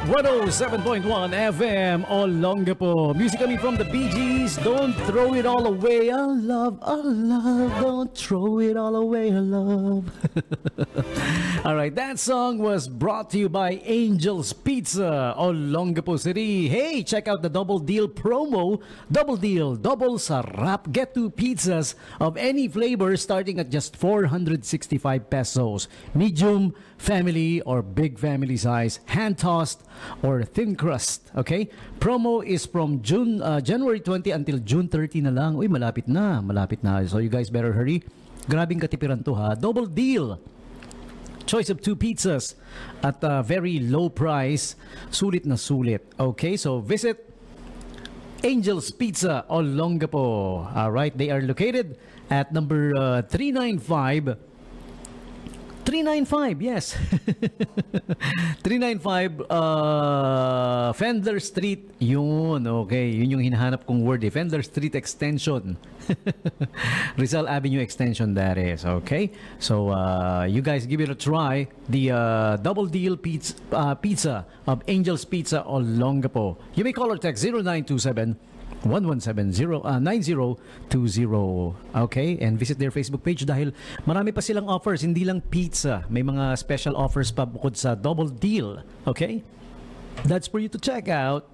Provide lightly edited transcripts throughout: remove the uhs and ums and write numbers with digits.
107.1 FM Olongapo. Music coming from the Bee Gees. Don't throw it all away, our love, our love. Don't throw it all away, our love. Alright, that song was brought to you by Angel's Pizza, Olongapo City. Hey, check out the Double Deal promo. Double Deal, double sarap. Get 2 pizzas of any flavor starting at just 465 pesos. Medium, family, or big family size, hand-tossed, or thin crust. Okay? Promo is from January 20 until June 30 na lang. Uy, malapit na. Malapit na. So you guys better hurry. Grabing katipiran to ha. Double Deal. Choice of 2 pizzas at a very low price. Sulit na sulit. Okay? So visit Angel's Pizza Olongapo. Alright, they are located at number 395. 395, yes. 395 Fender Street. Yun, okay. Yun yung hinahanap kong word eh. Fender Street Extension. Rizal Avenue Extension, that is. Okay? So, you guys give it a try. The Double Deal Pizza of Angel's Pizza Olongapo. You may call or text 0927 117-9020. Okay? And visit their Facebook page dahil marami pa silang offers, hindi lang pizza. May mga special offers pa bukod sa Double Deal. Okay? That's for you to check out.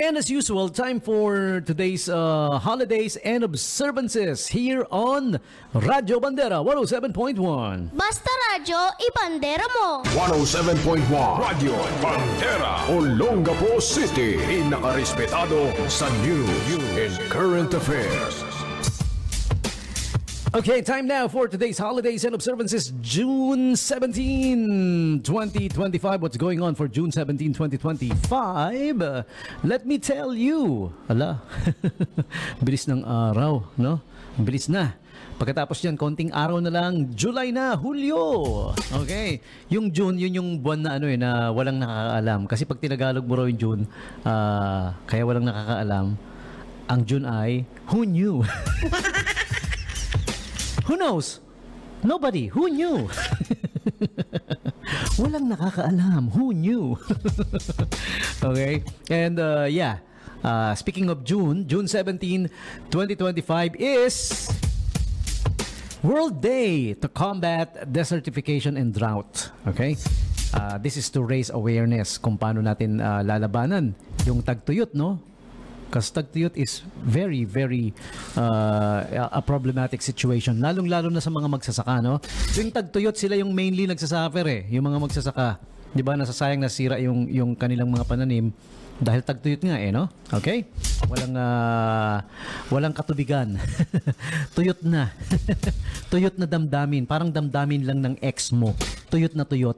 And as usual, time for today's holidays and observances here on Radyo Bandera 107.1. Basta radyo, ibandera mo! 107.1 Radyo Bandera Olongapo City. Inakarespetado sa news and current affairs. Okay, time now for today's holidays and observances. June 17, 2025. What's going on for June 17, 2025? Let me tell you. Ala, bilis ng araw, no? Bilis na. Pagkatapos yan, konting araw na lang, July na, Hulyo. Okay. Yung June, yun yung buwan na na walang nakakaalam. Kasi pag tinagalog mo raw yung June, kaya walang nakakaalam. Ang June ay, who knew? Who knows? Nobody. Who knew? Walang nakakaalam. Who knew? Okay. And yeah. Speaking of June 17, 2025 is World Day to Combat Desertification and Drought. Okay? This is to raise awareness kung paano natin lalabanan yung tagtuyot, no? Kasi tagtuyot is very, very a problematic situation. Lalong-lalo na sa mga magsasaka, no? Yung tagtuyot, sila yung mainly nagsasuffer eh. Yung mga magsasaka. Di ba? Nasasayang, nasira yung kanilang mga pananim dahil tagtuyot nga eh, no? Okay? Walang katubigan. Tuyot na. Tuyot na damdamin. Parang damdamin lang ng ex mo. Tuyot na tuyot.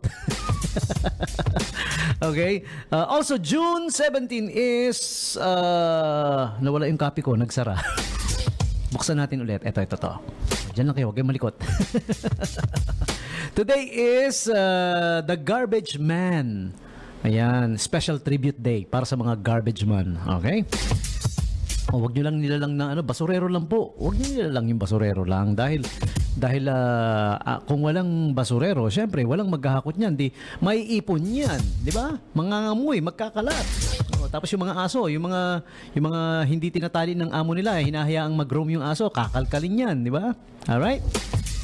Okay? Also, June 17 is nawala yung copy ko, nagsara. Buksan natin ulit. Ito. Diyan lang kayo, huwag kayong malikot. Today is the Garbage Man. Ayan, special tribute day para sa mga garbage man. Okay? Huwag nyo lang nilalang na basurero lang po. Huwag nyo nilalang yung basurero lang dahil kung walang basurero, syempre walang maghahakot niyan, di may ipon yan, di ba? Mangangamoy, magkakalat. Tapos yung mga aso, yung mga hindi tinatali ng amo nila, hinahayaang mag-roam yung aso, kakalkalin yan, di ba? Alright?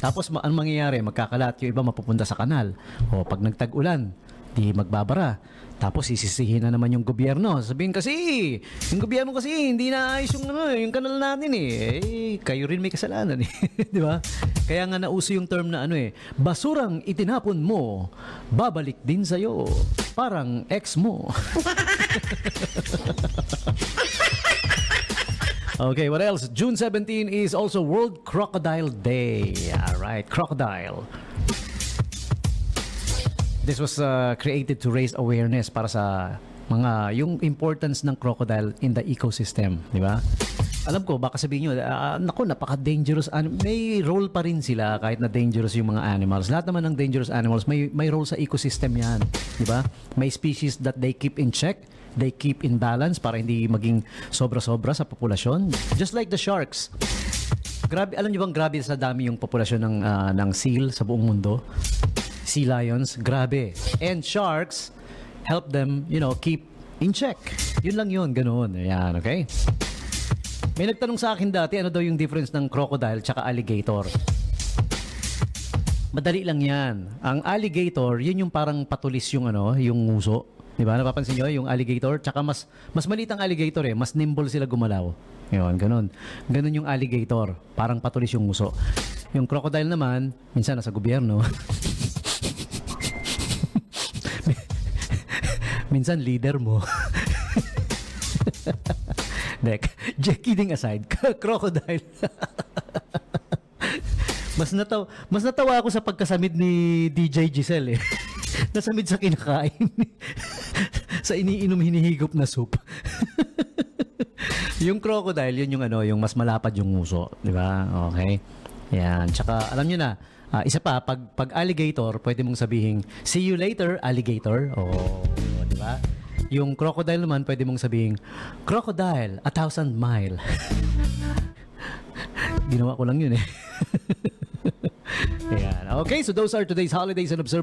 Tapos ano mangyayari? Magkakalat, yung iba mapupunta sa kanal. O pag nagtag-ulan, di magbabara. Tapos sisisihin na naman yung gobyerno. Sabihin kasi, yung gobyerno kasi hindi naayos yung kanal natin eh. Kayo rin may kasalanan eh. Di ba? Kaya nga nauso yung term na basurang itinapon mo, babalik din sa'yo. Parang ex mo. Okay, what else? June 17 is also World Crocodile Day. Alright, crocodile. This was created to raise awareness para sa yung importance ng crocodile in the ecosystem, di ba? Alam ko, baka sabihin nyo, naku, napaka-dangerous. May role pa rin sila kahit na dangerous yung mga animals. Lahat naman ng dangerous animals, may role sa ecosystem yan, di ba? May species that they keep in check, they keep in balance para hindi maging sobra-sobra sa populasyon. Just like the sharks. Grabe, alam niyo bang grabe sa dami yung populasyon ng seal sa buong mundo? Sea lions, grabe. And sharks, help them, keep in check. Yun lang yun, ganoon. Ayan, okay? May nagtanong sa akin dati, ano daw yung difference ng crocodile tsaka alligator? Madali lang yan. Ang alligator, yun yung parang patulis yung yung nguso. Diba? Napapansin nyo, yung alligator, tsaka mas maliit ang alligator mas nimble sila gumalaw. Yun, ganun. Ganun yung alligator. Parang patulis yung nguso. Yung crocodile naman, minsan nasa gobyerno. Minsan leader mo. Dek, kidding aside, crocodile. Mas natawa ako sa pagkasamid ni DJ Giselle Nasamid sa kinakain. Sa iniinom hinihigop na soup. Yung crocodile, yun yung yung mas malapad yung nguso, di ba? Okay. Yan. Tsaka alam niyo na, isa pa, pag alligator, pwede mong sabihin, see you later, alligator. Oh, di ba? Yung crocodile naman, pwede mong sabihin, crocodile, 1,000 mile. Ginawa ko lang yun Ayan. Okay, so those are today's holidays and observations.